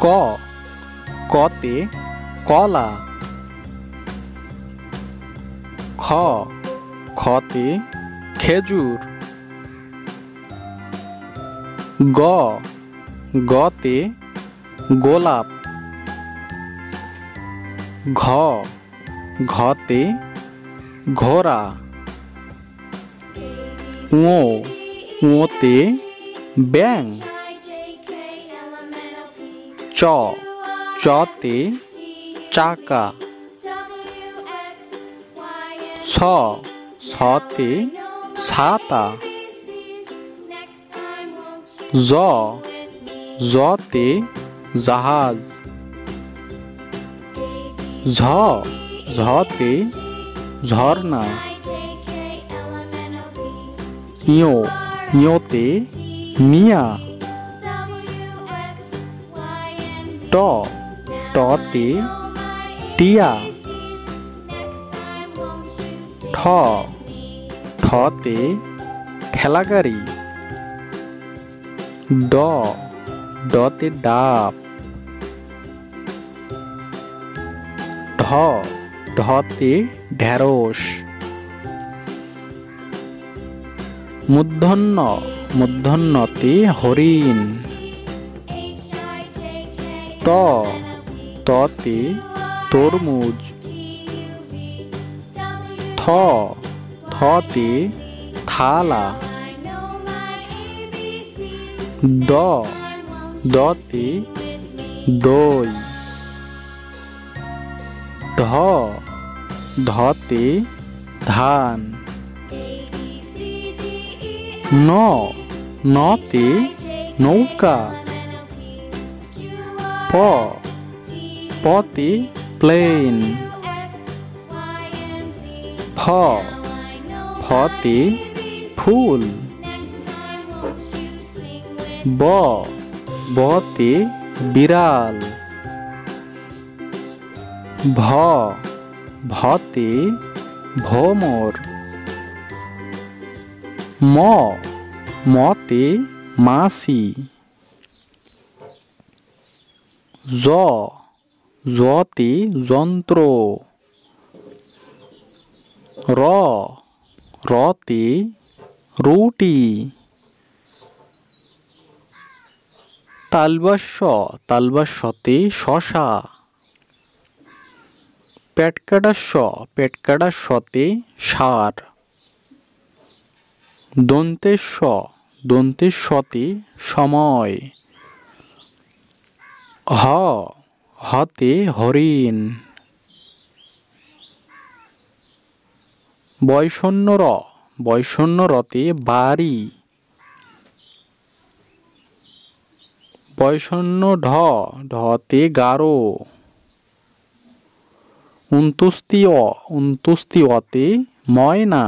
ক কতে কলা। খ খতে খেজুর। গ গতে গোলাপ। ঘ ঘতে ঘোড়া। ঙ ঙতে ব্যাঙ। চ চতে চাকা। ছ ছতে ছাতা। জ জতে জাহাজ। ঝ ঝতে ঝর্ণা। ইয় ইয়তে মিয়া। ট টতে টিয়া। ঠ ঠতে ঠেলাগাড়ি। ড ডতে ডাব। ঢ ঢতে ঢেঁড়স। মূর্ধন্য মূর্ধন্যতে হরিণ। ত ততে তরমুজ। থ থতে থালা। দ দতে দই। ধ ধতে ধান। ন নতে নৌকা। প পতে প্লেন। ফ ফতে ফুল। ব বতে বিড়াল। ভ ভতে ভোমর। ম মতে মাছি। জ জতে যন্ত্র। র রতে রুটি। তালব্য তালব্যতে শশা। পেটকাটা শতে ষাঁড়। দন্তের শতে সময়। হ হতে হরিণ। বয়ষণ্য রতে বাড়ি। বয়ষণ্য ঢতে গারো। উন্তুস্তি অতে ময়না।